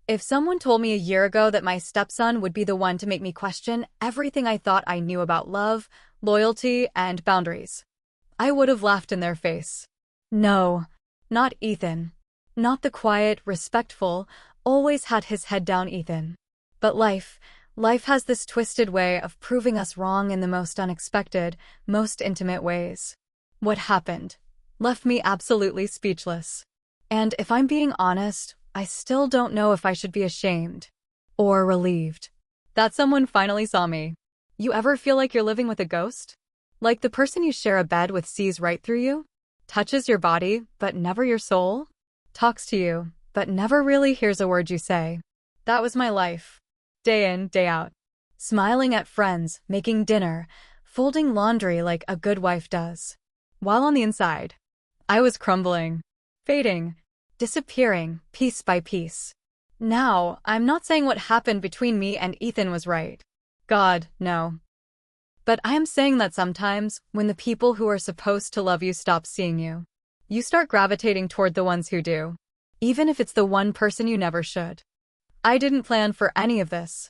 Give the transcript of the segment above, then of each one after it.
If someone told me a year ago that my stepson would be the one to make me question everything I thought I knew about love, loyalty, and boundaries, I would have laughed in their face. No, not Ethan. Not the quiet, respectful, always had his head down Ethan. But life has this twisted way of proving us wrong in the most unexpected, most intimate ways. What happened left me absolutely speechless. And if I'm being honest, I still don't know if I should be ashamed or relieved that someone finally saw me. You ever feel like you're living with a ghost? Like the person you share a bed with sees right through you? Touches your body, but never your soul? Talks to you, but never really hears a word you say. That was my life. Day in, day out. Smiling at friends, making dinner, folding laundry like a good wife does. While on the inside, I was crumbling, fading, disappearing piece by piece. Now, I'm not saying what happened between me and Ethan was right. God, no. But I am saying that sometimes, when the people who are supposed to love you stop seeing you, you start gravitating toward the ones who do, even if it's the one person you never should. I didn't plan for any of this.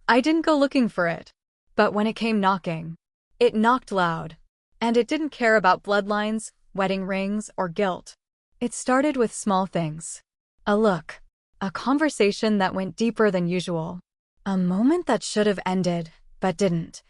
I didn't go looking for it. But when it came knocking, it knocked loud. And it didn't care about bloodlines, wedding rings, or guilt. It started with small things. A look. A conversation that went deeper than usual. A moment that should have ended, but didn't.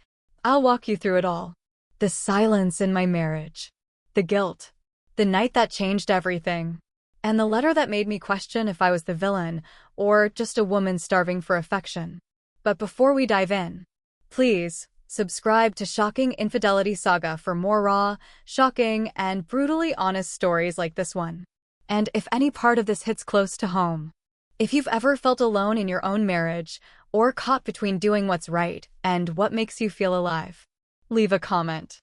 I'll walk you through it all. The silence in my marriage. The guilt. The night that changed everything. And the letter that made me question if I was the villain, or just a woman starving for affection. But before we dive in, please subscribe to Shocking Infidelity Saga for more raw, shocking, and brutally honest stories like this one. And if any part of this hits close to home, if you've ever felt alone in your own marriage, or caught between doing what's right and what makes you feel alive, leave a comment.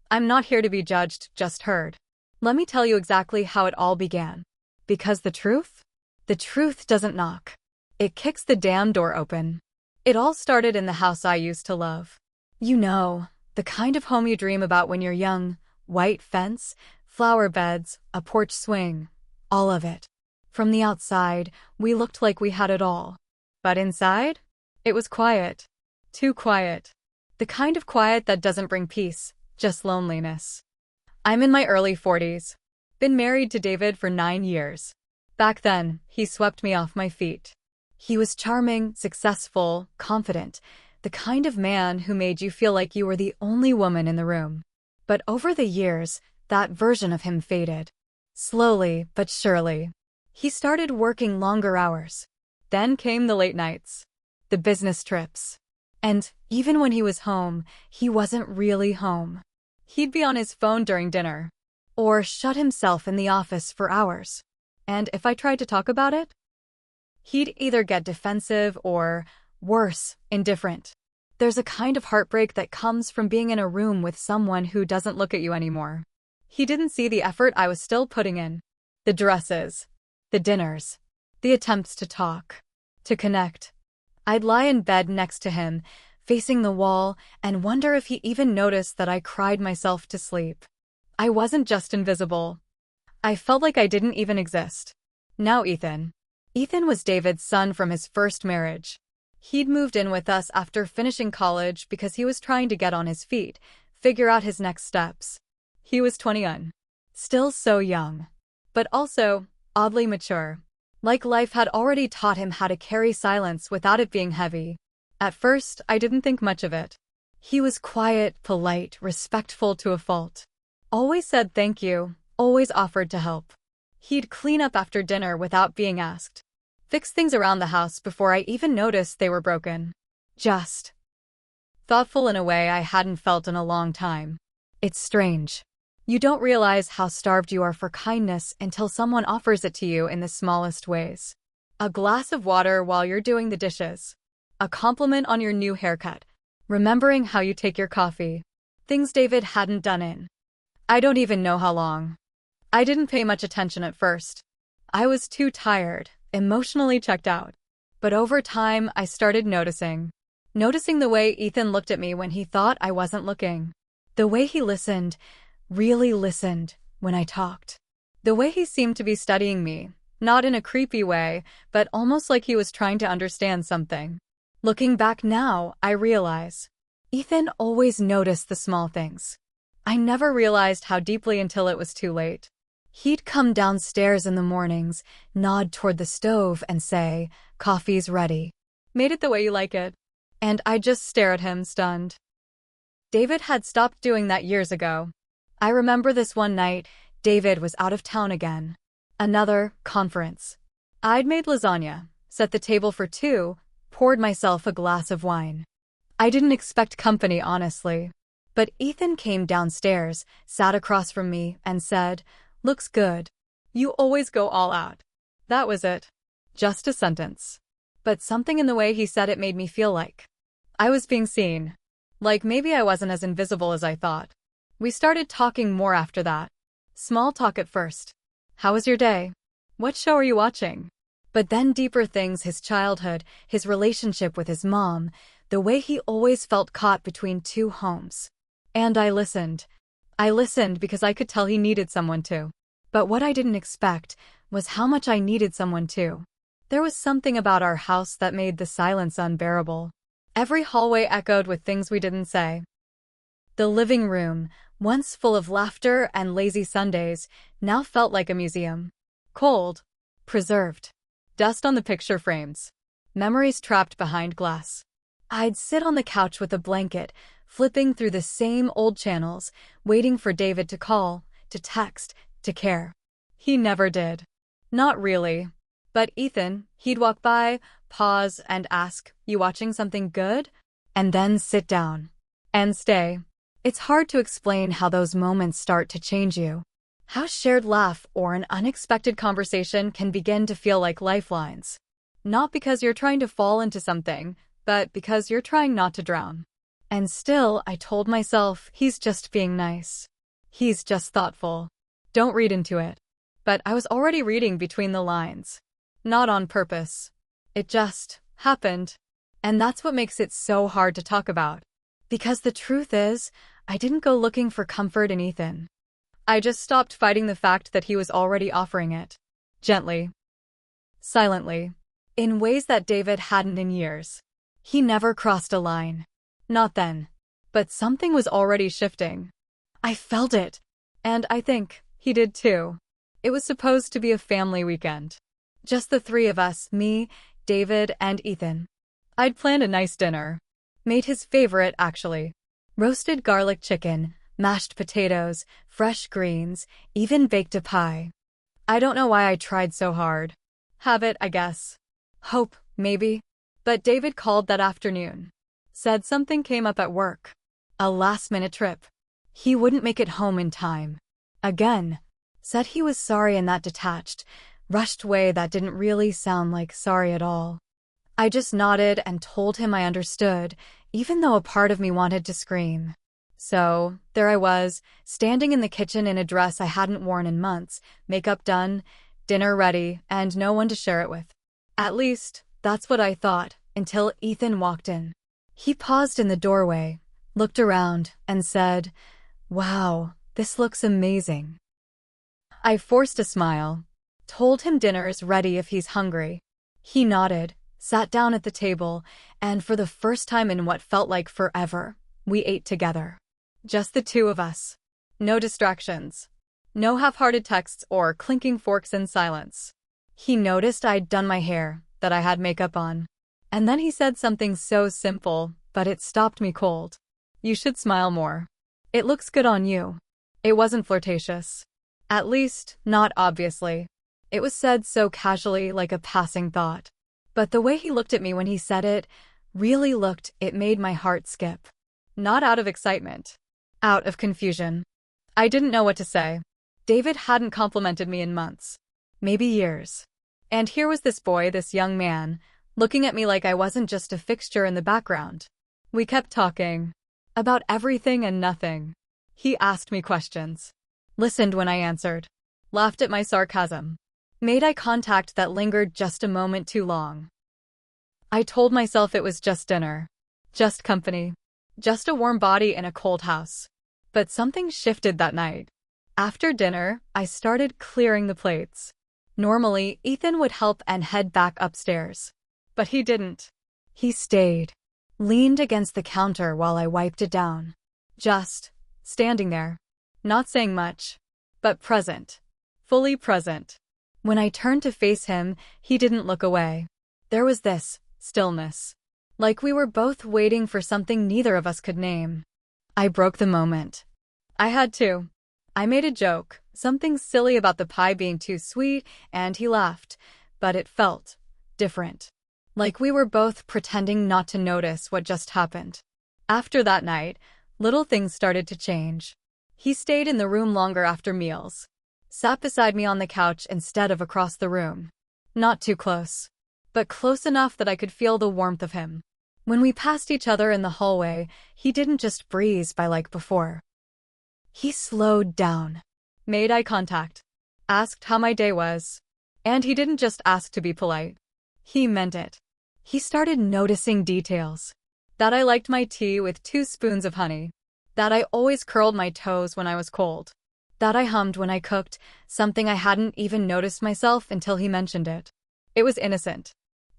I'm not here to be judged, just heard. Let me tell you exactly how it all began. Because the truth doesn't knock. It kicks the damn door open. It all started in the house I used to love. You know, the kind of home you dream about when you're young. White fence, flower beds, a porch swing. All of it. From the outside, we looked like we had it all. But inside, it was quiet. Too quiet. The kind of quiet that doesn't bring peace, just loneliness. I'm in my early 40s. Been married to David for 9 years. Back then, he swept me off my feet. He was charming, successful, confident, the kind of man who made you feel like you were the only woman in the room. But over the years, that version of him faded. Slowly but surely. He started working longer hours. Then came the late nights. The business trips. And even when he was home, he wasn't really home. He'd be on his phone during dinner. Or shut himself in the office for hours. And if I tried to talk about it, he'd either get defensive or, worse, indifferent. There's a kind of heartbreak that comes from being in a room with someone who doesn't look at you anymore. He didn't see the effort I was still putting in. The dresses. The dinners. The attempts to talk. To connect. I'd lie in bed next to him, facing the wall, and wonder if he even noticed that I cried myself to sleep. I wasn't just invisible. I felt like I didn't even exist. Now Ethan. Ethan was David's son from his first marriage. He'd moved in with us after finishing college because he was trying to get on his feet, figure out his next steps. He was 21. Still so young. But also, oddly mature. Like life had already taught him how to carry silence without it being heavy. At first, I didn't think much of it. He was quiet, polite, respectful to a fault. Always said thank you, always offered to help. He'd clean up after dinner without being asked. Fix things around the house before I even noticed they were broken. Just thoughtful in a way I hadn't felt in a long time. It's strange. You don't realize how starved you are for kindness until someone offers it to you in the smallest ways. A glass of water while you're doing the dishes. A compliment on your new haircut. Remembering how you take your coffee. Things David hadn't done in I don't even know how long. I didn't pay much attention at first. I was too tired, emotionally checked out. But over time, I started noticing. Noticing the way Ethan looked at me when he thought I wasn't looking. The way he listened, really listened, when I talked. The way he seemed to be studying me, Not in a creepy way, but almost like he was trying to understand something. Looking back now, I realize Ethan always noticed the small things. I never realized how deeply until it was too late. He'd come downstairs in the mornings, nod toward the stove and say, "Coffee's ready. Made it the way you like it." And I'd just stare at him, stunned. David had stopped doing that years ago. I remember this one night, David was out of town again. Another conference. I'd made lasagna, set the table for two, poured myself a glass of wine. I didn't expect company, honestly. But Ethan came downstairs, sat across from me, and said, "Looks good. You always go all out." That was it. Just a sentence. But something in the way he said it made me feel like I was being seen. Like maybe I wasn't as invisible as I thought. We started talking more after that. Small talk at first. How was your day? What show are you watching? But then deeper things, his childhood, his relationship with his mom, the way he always felt caught between two homes. And I listened. I listened because I could tell he needed someone too. But what I didn't expect was how much I needed someone too. There was something about our house that made the silence unbearable. Every hallway echoed with things we didn't say. The living room, once full of laughter and lazy Sundays, now felt like a museum. Cold. Preserved. Dust on the picture frames. Memories trapped behind glass. I'd sit on the couch with a blanket, flipping through the same old channels, waiting for David to call, to text, to care. He never did. Not really. But Ethan, he'd walk by, pause, and ask, "You watching something good?" And then sit down. And stay. It's hard to explain how those moments start to change you. How shared laugh or an unexpected conversation can begin to feel like lifelines. Not because you're trying to fall into something, but because you're trying not to drown. And still, I told myself, he's just being nice. He's just thoughtful. Don't read into it. But I was already reading between the lines. Not on purpose. It just happened. And that's what makes it so hard to talk about. Because the truth is, I didn't go looking for comfort in Ethan. I just stopped fighting the fact that he was already offering it. Gently. Silently. In ways that David hadn't in years. He never crossed a line. Not then. But something was already shifting. I felt it. And I think he did too. It was supposed to be a family weekend. Just the three of us, me, David, and Ethan. I'd planned a nice dinner. Made his favorite, actually. Roasted garlic chicken, mashed potatoes, fresh greens, even baked a pie. I don't know why I tried so hard. Habit, I guess. Hope, maybe. But David called that afternoon. Said something came up at work. A last-minute trip. He wouldn't make it home in time. Again. Said he was sorry in that detached, rushed way that didn't really sound like sorry at all. I just nodded and told him I understood, even though a part of me wanted to scream. So, there I was, standing in the kitchen in a dress I hadn't worn in months, makeup done, dinner ready, and no one to share it with. At least, that's what I thought, until Ethan walked in. He paused in the doorway, looked around, and said, "Wow, this looks amazing." I forced a smile. Told him dinner's ready if he's hungry. He nodded, sat down at the table, and for the first time in what felt like forever, we ate together. Just the two of us. No distractions. No half-hearted texts or clinking forks in silence. He noticed I'd done my hair, that I had makeup on. And then he said something so simple, but it stopped me cold. "You should smile more. It looks good on you." It wasn't flirtatious. At least, not obviously. It was said so casually, like a passing thought. But the way he looked at me when he said it, really looked, it made my heart skip. Not out of excitement. Out of confusion. I didn't know what to say. David hadn't complimented me in months. Maybe years. And here was this boy, this young man, looking at me like I wasn't just a fixture in the background. We kept talking. About everything and nothing. He asked me questions. Listened when I answered. Laughed at my sarcasm. Made eye contact that lingered just a moment too long. I told myself it was just dinner. Just company. Just a warm body in a cold house. But something shifted that night. After dinner, I started clearing the plates. Normally, Ethan would help and head back upstairs. But he didn't. He stayed, leaned against the counter while I wiped it down. Just standing there. Not saying much, but present. Fully present. When I turned to face him, he didn't look away. There was this stillness. Like we were both waiting for something neither of us could name. I broke the moment. I had to. I made a joke, something silly about the pie being too sweet, and he laughed, but it felt different. Like we were both pretending not to notice what just happened. After that night, little things started to change. He stayed in the room longer after meals. Sat beside me on the couch instead of across the room. Not too close, but close enough that I could feel the warmth of him. When we passed each other in the hallway, he didn't just breeze by like before. He slowed down, made eye contact, asked how my day was. And he didn't just ask to be polite. He meant it. He started noticing details. That I liked my tea with 2 spoons of honey. That I always curled my toes when I was cold. That I hummed when I cooked, something I hadn't even noticed myself until he mentioned it. It was innocent.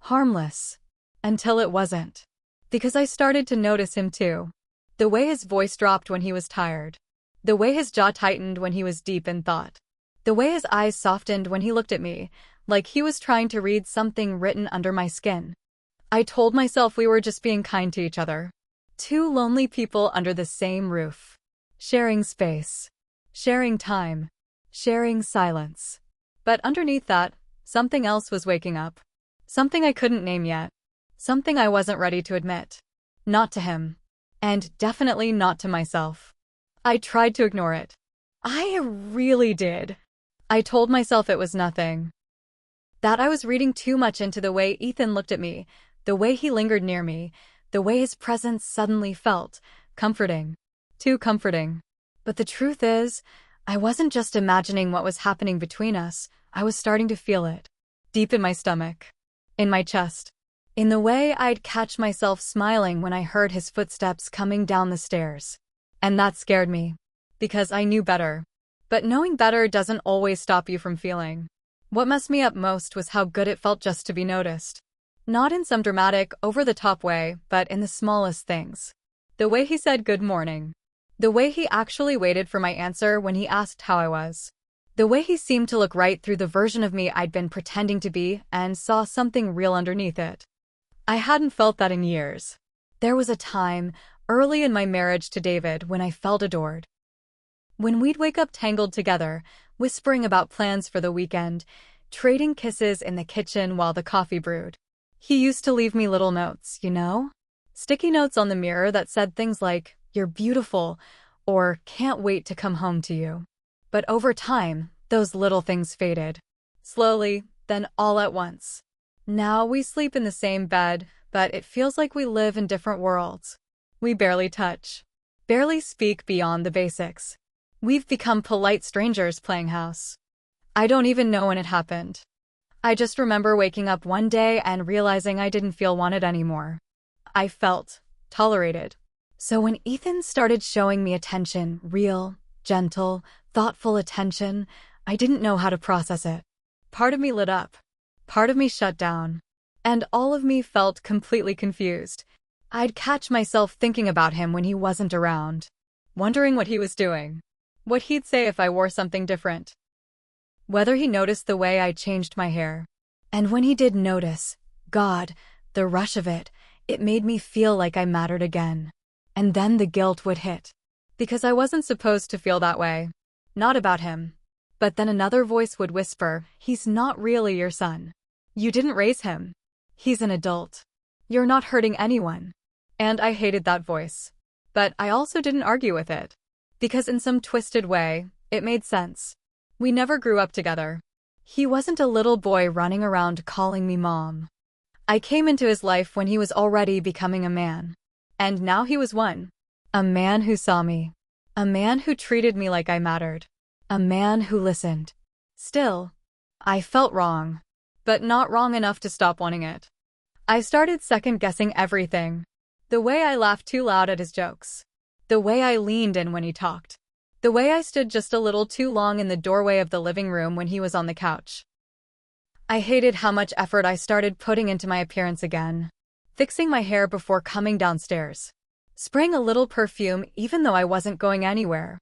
Harmless. Until it wasn't. Because I started to notice him too. The way his voice dropped when he was tired. The way his jaw tightened when he was deep in thought. The way his eyes softened when he looked at me, like he was trying to read something written under my skin. I told myself we were just being kind to each other. 2 lonely people under the same roof. Sharing space. Sharing time. Sharing silence. But underneath that, something else was waking up. Something I couldn't name yet. Something I wasn't ready to admit. Not to him. And definitely not to myself. I tried to ignore it. I really did. I told myself it was nothing. That I was reading too much into the way Ethan looked at me, the way he lingered near me, the way his presence suddenly felt comforting. Too comforting. But the truth is, I wasn't just imagining what was happening between us, I was starting to feel it. Deep in my stomach. In my chest. In the way I'd catch myself smiling when I heard his footsteps coming down the stairs. And that scared me. Because I knew better. But knowing better doesn't always stop you from feeling. What messed me up most was how good it felt just to be noticed. Not in some dramatic, over-the-top way, but in the smallest things. The way he said good morning. The way he actually waited for my answer when he asked how I was. The way he seemed to look right through the version of me I'd been pretending to be and saw something real underneath it. I hadn't felt that in years. There was a time, early in my marriage to David, when I felt adored. When we'd wake up tangled together, whispering about plans for the weekend, trading kisses in the kitchen while the coffee brewed. He used to leave me little notes, you know? Sticky notes on the mirror that said things like, "You're beautiful," or "Can't wait to come home to you." But over time, those little things faded. Slowly, then all at once. Now we sleep in the same bed, but it feels like we live in different worlds. We barely touch. Barely speak beyond the basics. We've become polite strangers playing house. I don't even know when it happened. I just remember waking up one day and realizing I didn't feel wanted anymore. I felt tolerated. So when Ethan started showing me attention, real, gentle, thoughtful attention, I didn't know how to process it. Part of me lit up. Part of me shut down. And all of me felt completely confused. I'd catch myself thinking about him when he wasn't around. Wondering what he was doing. What he'd say if I wore something different. Whether he noticed the way I changed my hair. And when he did notice, God, the rush of it, it made me feel like I mattered again. And then the guilt would hit. Because I wasn't supposed to feel that way. Not about him. But then another voice would whisper, "He's not really your son. You didn't raise him. He's an adult. You're not hurting anyone." And I hated that voice. But I also didn't argue with it. Because in some twisted way, it made sense. We never grew up together. He wasn't a little boy running around calling me mom. I came into his life when he was already becoming a man. And now he was one. A man who saw me. A man who treated me like I mattered. A man who listened. Still, I felt wrong. But not wrong enough to stop wanting it. I started second-guessing everything. The way I laughed too loud at his jokes. The way I leaned in when he talked. The way I stood just a little too long in the doorway of the living room when he was on the couch. I hated how much effort I started putting into my appearance again. Fixing my hair before coming downstairs. Spraying a little perfume even though I wasn't going anywhere.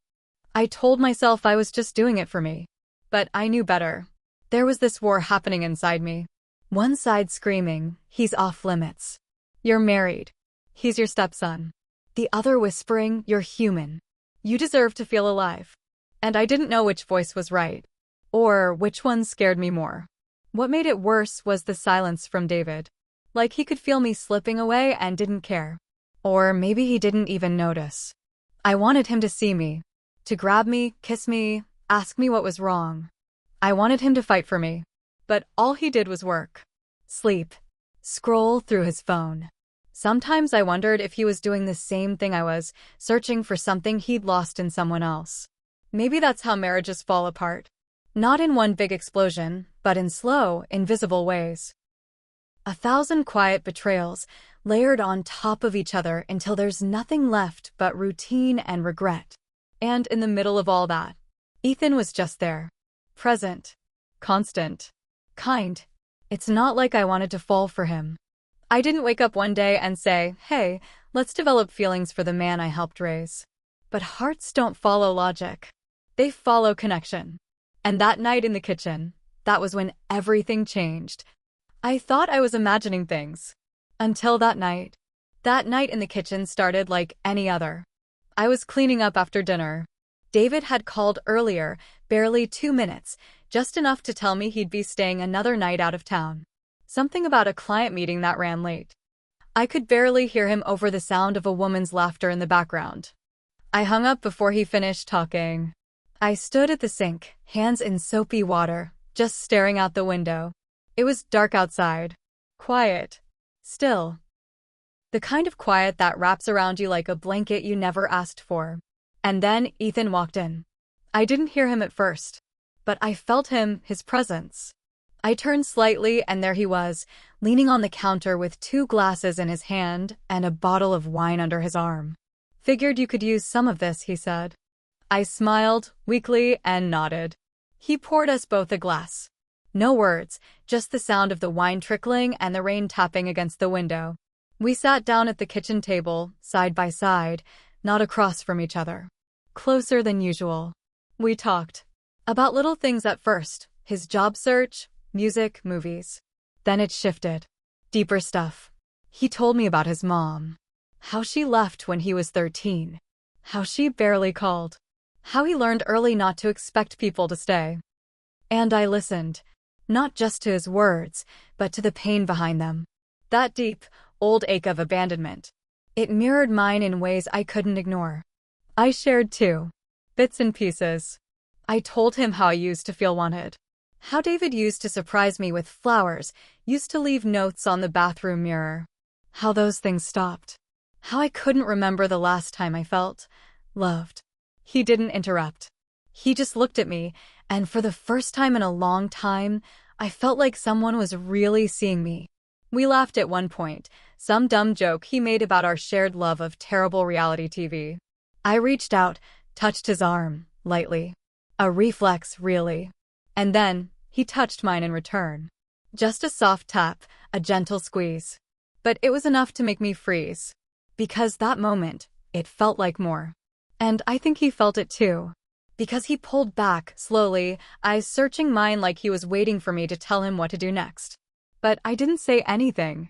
I told myself I was just doing it for me. But I knew better. There was this war happening inside me. One side screaming, he's off limits. You're married. He's your stepson. The other whispering, you're human. You deserve to feel alive. And I didn't know which voice was right. Or which one scared me more. What made it worse was the silence from David. Like he could feel me slipping away and didn't care. Or maybe he didn't even notice. I wanted him to see me. To grab me, kiss me, ask me what was wrong. I wanted him to fight for me. But all he did was work. Sleep. Scroll through his phone. Sometimes I wondered if he was doing the same thing I was, searching for something he'd lost in someone else. Maybe that's how marriages fall apart. Not in one big explosion, but in slow, invisible ways. 1,000 quiet betrayals, layered on top of each other until there's nothing left but routine and regret. And in the middle of all that, Ethan was just there. Present. Constant. Kind. It's not like I wanted to fall for him. I didn't wake up one day and say, hey, let's develop feelings for the man I helped raise. But hearts don't follow logic. They follow connection. And that night in the kitchen, that was when everything changed. I thought I was imagining things. Until that night. That night in the kitchen started like any other. I was cleaning up after dinner. David had called earlier, barely 2 minutes, just enough to tell me he'd be staying another night out of town. Something about a client meeting that ran late. I could barely hear him over the sound of a woman's laughter in the background. I hung up before he finished talking. I stood at the sink, hands in soapy water, just staring out the window. It was dark outside. Quiet. Still. The kind of quiet that wraps around you like a blanket you never asked for. And then Ethan walked in. I didn't hear him at first. But I felt him, his presence. I turned slightly and there he was, leaning on the counter with 2 glasses in his hand and a bottle of wine under his arm. Figured you could use some of this, he said. I smiled, weakly, and nodded. He poured us both a glass. No words, just the sound of the wine trickling and the rain tapping against the window. We sat down at the kitchen table, side by side, not across from each other. Closer than usual. We talked. About little things at first, his job search, music, movies. Then it shifted. Deeper stuff. He told me about his mom. How she left when he was 13. How she barely called. How he learned early not to expect people to stay. And I listened. Not just to his words, but to the pain behind them. That deep, old ache of abandonment. It mirrored mine in ways I couldn't ignore. I shared too. Bits and pieces. I told him how I used to feel wanted. How David used to surprise me with flowers, used to leave notes on the bathroom mirror. How those things stopped. How I couldn't remember the last time I felt loved. He didn't interrupt. He just looked at me, and for the first time in a long time, I felt like someone was really seeing me. We laughed at one point, some dumb joke he made about our shared love of terrible reality TV. I reached out, touched his arm, lightly. A reflex, really. And then, he touched mine in return. Just a soft tap, a gentle squeeze. But it was enough to make me freeze. Because that moment, it felt like more. And I think he felt it too. Because he pulled back, slowly, eyes searching mine like he was waiting for me to tell him what to do next. But I didn't say anything.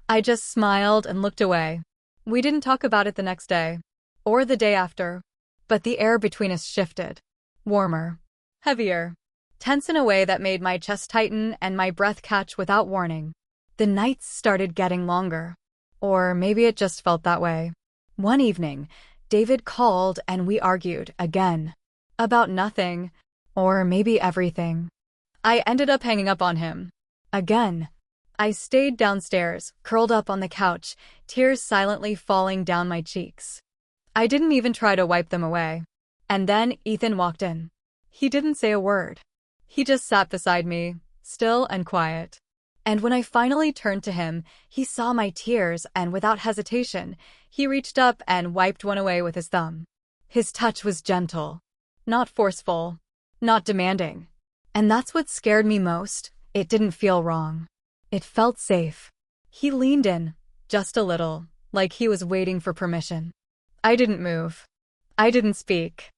I just smiled and looked away. We didn't talk about it the next day. Or the day after. But the air between us shifted. Warmer. Heavier. Tense in a way that made my chest tighten and my breath catch without warning. The nights started getting longer. Or maybe it just felt that way. One evening, David called and we argued again. About nothing. Or maybe everything. I ended up hanging up on him. Again. I stayed downstairs, curled up on the couch, tears silently falling down my cheeks. I didn't even try to wipe them away. And then Ethan walked in. He didn't say a word. He just sat beside me, still and quiet. And when I finally turned to him, he saw my tears and without hesitation, he reached up and wiped one away with his thumb. His touch was gentle. Not forceful. Not demanding. And that's what scared me most. It didn't feel wrong. It felt safe. He leaned in, just a little, like he was waiting for permission. I didn't move. I didn't speak.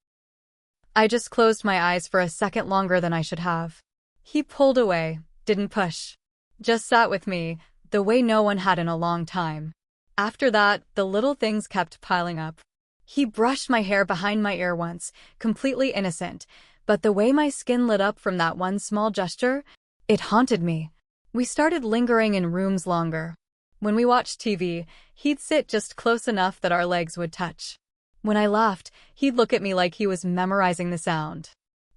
I just closed my eyes for a second longer than I should have. He pulled away, didn't push. Just sat with me, the way no one had in a long time. After that, the little things kept piling up. He brushed my hair behind my ear once, completely innocent, but the way my skin lit up from that one small gesture, it haunted me. We started lingering in rooms longer. When we watched TV, he'd sit just close enough that our legs would touch. When I laughed, he'd look at me like he was memorizing the sound.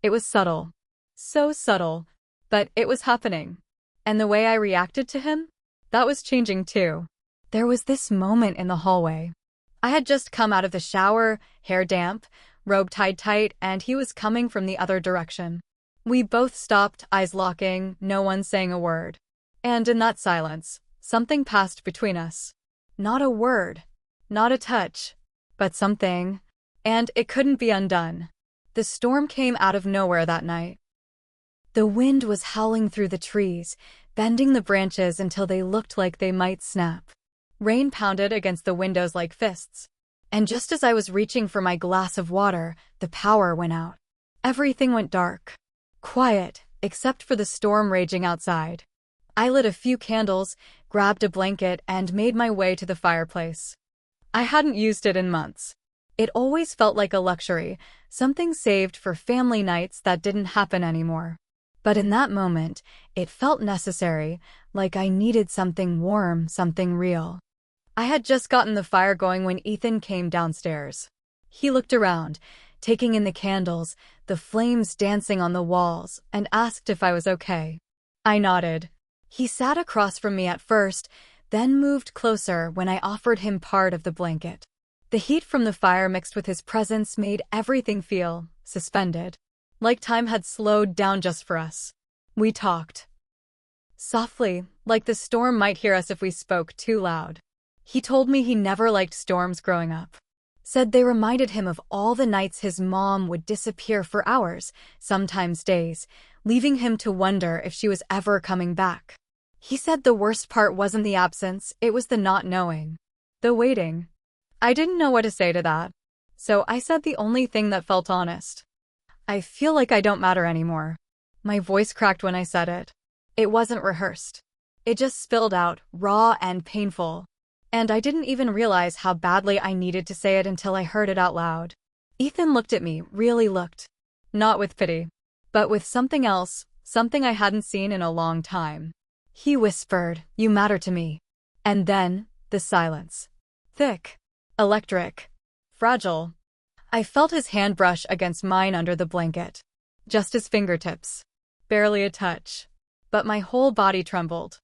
It was subtle. So subtle. But it was happening. And the way I reacted to him? That was changing too. There was this moment in the hallway. I had just come out of the shower, hair damp, robe tied tight, and he was coming from the other direction. We both stopped, eyes locking, no one saying a word. And in that silence, something passed between us. Not a word, not a touch, but something. And it couldn't be undone. The storm came out of nowhere that night. The wind was howling through the trees, bending the branches until they looked like they might snap. Rain pounded against the windows like fists. And just as I was reaching for my glass of water, the power went out. Everything went dark. Quiet, except for the storm raging outside. I lit a few candles, grabbed a blanket, and made my way to the fireplace. I hadn't used it in months. It always felt like a luxury, something saved for family nights that didn't happen anymore. But in that moment, it felt necessary, like I needed something warm, something real. I had just gotten the fire going when Ethan came downstairs. He looked around, taking in the candles, the flames dancing on the walls, and asked if I was okay. I nodded. He sat across from me at first, then moved closer when I offered him part of the blanket. The heat from the fire mixed with his presence made everything feel suspended, like time had slowed down just for us. We talked. Softly, like the storm might hear us if we spoke too loud. He told me he never liked storms growing up. Said they reminded him of all the nights his mom would disappear for hours, sometimes days, leaving him to wonder if she was ever coming back. He said the worst part wasn't the absence, it was the not knowing. The waiting. I didn't know what to say to that. So I said the only thing that felt honest. I feel like I don't matter anymore. My voice cracked when I said it. It wasn't rehearsed. It just spilled out, raw and painful. And I didn't even realize how badly I needed to say it until I heard it out loud. Ethan looked at me, really looked. Not with pity, but with something else, something I hadn't seen in a long time. He whispered, "You matter to me." And then, the silence. Thick. Electric. Fragile. I felt his hand brush against mine under the blanket. Just his fingertips. Barely a touch. But my whole body trembled.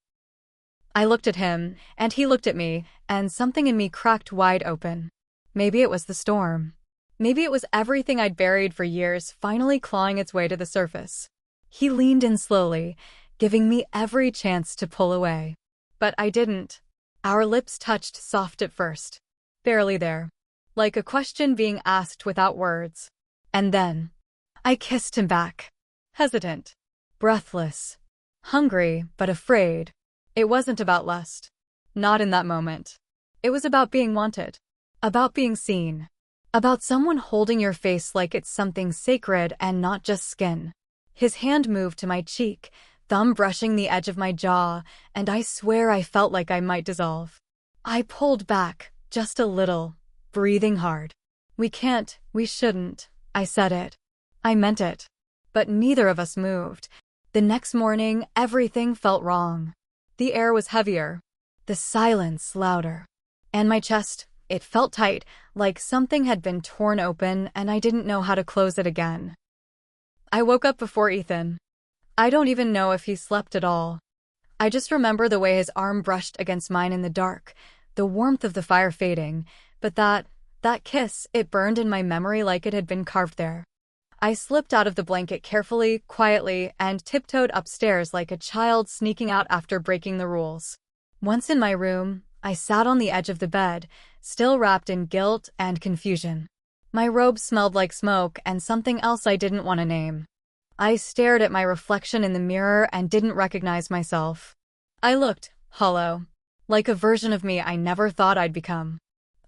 I looked at him, and he looked at me, and something in me cracked wide open. Maybe it was the storm. Maybe it was everything I'd buried for years finally clawing its way to the surface. He leaned in slowly, giving me every chance to pull away. But I didn't. Our lips touched soft at first. Barely there. Like a question being asked without words. And then, I kissed him back. Hesitant. Breathless. Hungry, but afraid. It wasn't about lust. Not in that moment. It was about being wanted. About being seen. About someone holding your face like it's something sacred and not just skin. His hand moved to my cheek, thumb brushing the edge of my jaw, and I swear I felt like I might dissolve. I pulled back, just a little, breathing hard. We shouldn't, I said it. I meant it. But neither of us moved. The next morning, everything felt wrong. The air was heavier. The silence louder. And my chest, it felt tight, like something had been torn open and I didn't know how to close it again. I woke up before Ethan. I don't even know if he slept at all. I just remember the way his arm brushed against mine in the dark, the warmth of the fire fading, but that kiss, it burned in my memory like it had been carved there. I slipped out of the blanket carefully, quietly, and tiptoed upstairs like a child sneaking out after breaking the rules. Once in my room, I sat on the edge of the bed, still wrapped in guilt and confusion. My robe smelled like smoke and something else I didn't want to name. I stared at my reflection in the mirror and didn't recognize myself. I looked hollow, like a version of me I never thought I'd become.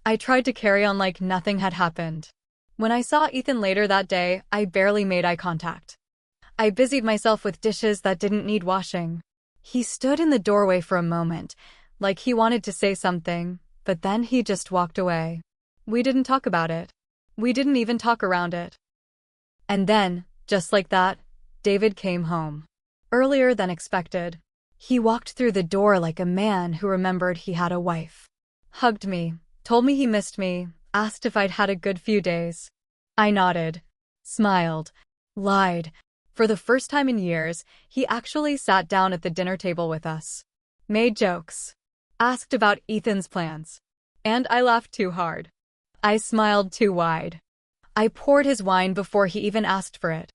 I tried to carry on like nothing had happened. When I saw Ethan later that day, I barely made eye contact. I busied myself with dishes that didn't need washing. He stood in the doorway for a moment, like he wanted to say something, but then he just walked away. We didn't talk about it. We didn't even talk around it. And then, just like that, David came home. Earlier than expected. He walked through the door like a man who remembered he had a wife. Hugged me, told me he missed me, asked if I'd had a good few days. I nodded, smiled, lied. For the first time in years, he actually sat down at the dinner table with us. Made jokes. Asked about Ethan's plans. And I laughed too hard. I smiled too wide. I poured his wine before he even asked for it.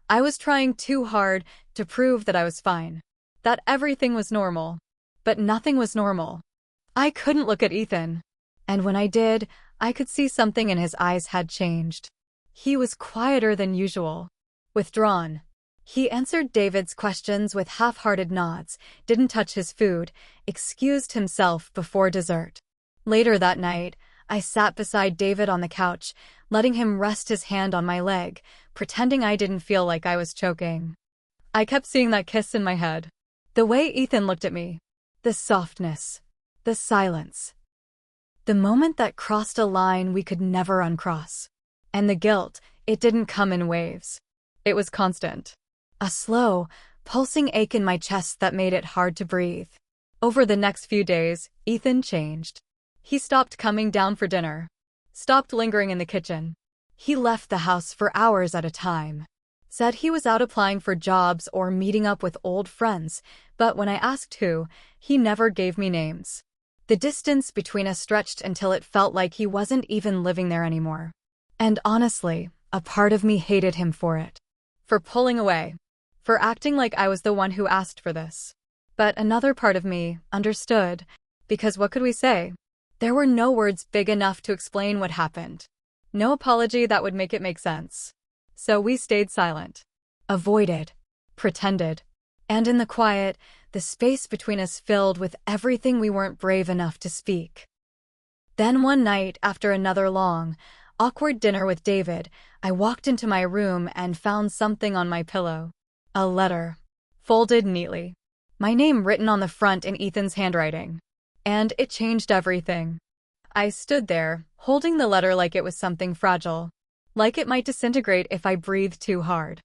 I was trying too hard to prove that I was fine. That everything was normal. But nothing was normal. I couldn't look at Ethan. And when I did, I could see something in his eyes had changed. He was quieter than usual. Withdrawn. He answered David's questions with half-hearted nods, didn't touch his food, excused himself before dessert. Later that night, I sat beside David on the couch, letting him rest his hand on my leg, pretending I didn't feel like I was choking. I kept seeing that kiss in my head. The way Ethan looked at me. The softness. The silence. The moment that crossed a line we could never uncross. And the guilt, it didn't come in waves. It was constant. A slow, pulsing ache in my chest that made it hard to breathe. Over the next few days, Ethan changed. He stopped coming down for dinner. Stopped lingering in the kitchen. He left the house for hours at a time. Said he was out applying for jobs or meeting up with old friends, but when I asked who, he never gave me names. The distance between us stretched until it felt like he wasn't even living there anymore. And honestly, a part of me hated him for it. For pulling away. For acting like I was the one who asked for this. But another part of me understood, because what could we say? There were no words big enough to explain what happened. No apology that would make it make sense. So we stayed silent. Avoided. Pretended. And in the quiet, the space between us filled with everything we weren't brave enough to speak. Then one night, after another long, awkward dinner with David, I walked into my room and found something on my pillow. A letter. Folded neatly. My name written on the front in Ethan's handwriting. And it changed everything. I stood there, holding the letter like it was something fragile. Like it might disintegrate if I breathed too hard.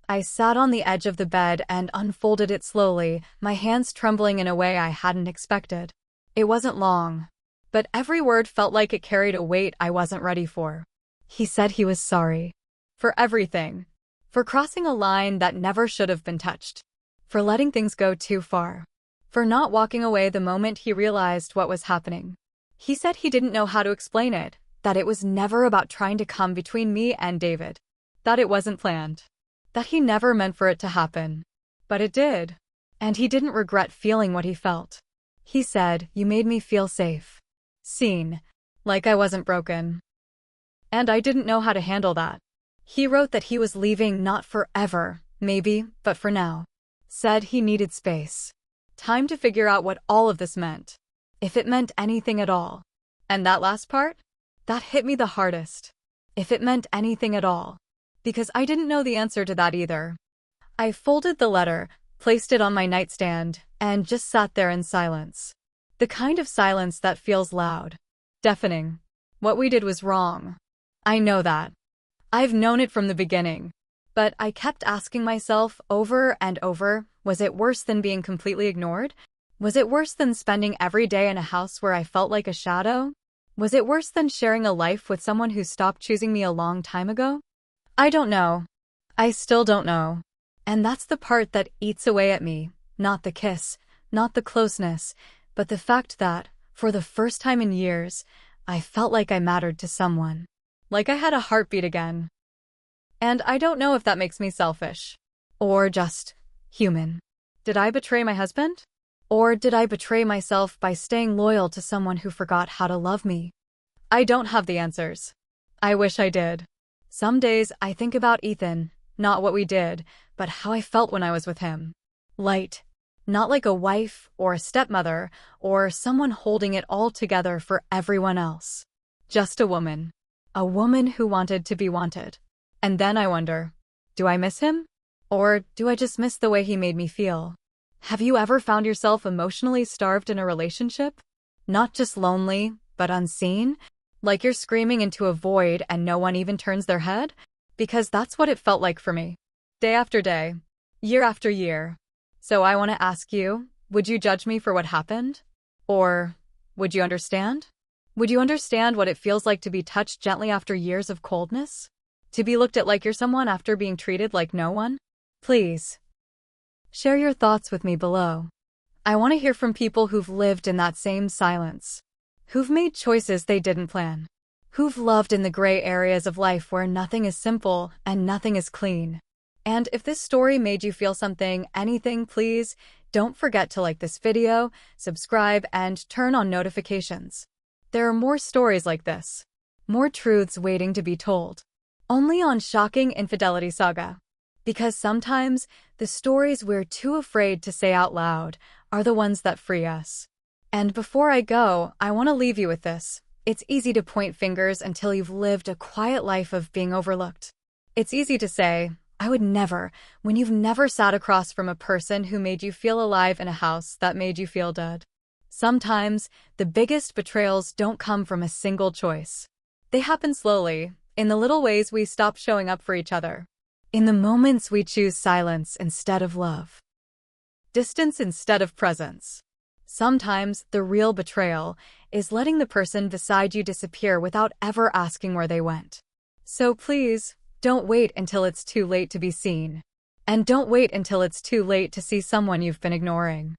I sat on the edge of the bed and unfolded it slowly, my hands trembling in a way I hadn't expected. It wasn't long. But every word felt like it carried a weight I wasn't ready for. He said he was sorry. For everything. For crossing a line that never should have been touched. For letting things go too far. For not walking away the moment he realized what was happening. He said he didn't know how to explain it, that it was never about trying to come between me and David. That it wasn't planned. That he never meant for it to happen. But it did. And he didn't regret feeling what he felt. He said, "You made me feel safe. Seen. Like I wasn't broken." And I didn't know how to handle that. He wrote that he was leaving not forever, maybe, but for now. Said he needed space. Time to figure out what all of this meant. If it meant anything at all. And that last part? That hit me the hardest. If it meant anything at all. Because I didn't know the answer to that either. I folded the letter, placed it on my nightstand, and just sat there in silence. The kind of silence that feels loud. Deafening. What we did was wrong. I know that. I've known it from the beginning. But I kept asking myself over and over, was it worse than being completely ignored? Was it worse than spending every day in a house where I felt like a shadow? Was it worse than sharing a life with someone who stopped choosing me a long time ago? I don't know. I still don't know. And that's the part that eats away at me, not the kiss, not the closeness, but the fact that, for the first time in years, I felt like I mattered to someone. Like I had a heartbeat again. And I don't know if that makes me selfish. Or just human. Did I betray my husband? Or did I betray myself by staying loyal to someone who forgot how to love me? I don't have the answers. I wish I did. Some days I think about Ethan, not what we did, but how I felt when I was with him. Light. Not like a wife or a stepmother or someone holding it all together for everyone else. Just a woman. A woman who wanted to be wanted. And then I wonder, do I miss him? Or do I just miss the way he made me feel? Have you ever found yourself emotionally starved in a relationship? Not just lonely, but unseen? Like you're screaming into a void and no one even turns their head? Because that's what it felt like for me. Day after day. Year after year. So I want to ask you, would you judge me for what happened? Or would you understand? Would you understand what it feels like to be touched gently after years of coldness? To be looked at like you're someone after being treated like no one? Please, share your thoughts with me below. I want to hear from people who've lived in that same silence. Who've made choices they didn't plan. Who've loved in the gray areas of life where nothing is simple and nothing is clean. And if this story made you feel something, anything, please don't forget to like this video, subscribe, and turn on notifications. There are more stories like this. More truths waiting to be told. Only on Shocking Infidelity Saga. Because sometimes the stories we're too afraid to say out loud are the ones that free us. And before I go, I want to leave you with this. It's easy to point fingers until you've lived a quiet life of being overlooked. It's easy to say, I would never, when you've never sat across from a person who made you feel alive in a house that made you feel dead. Sometimes, the biggest betrayals don't come from a single choice. They happen slowly, in the little ways we stop showing up for each other. In the moments we choose silence instead of love. Distance instead of presence. Sometimes, the real betrayal is letting the person beside you disappear without ever asking where they went. So please, don't wait until it's too late to be seen. And don't wait until it's too late to see someone you've been ignoring.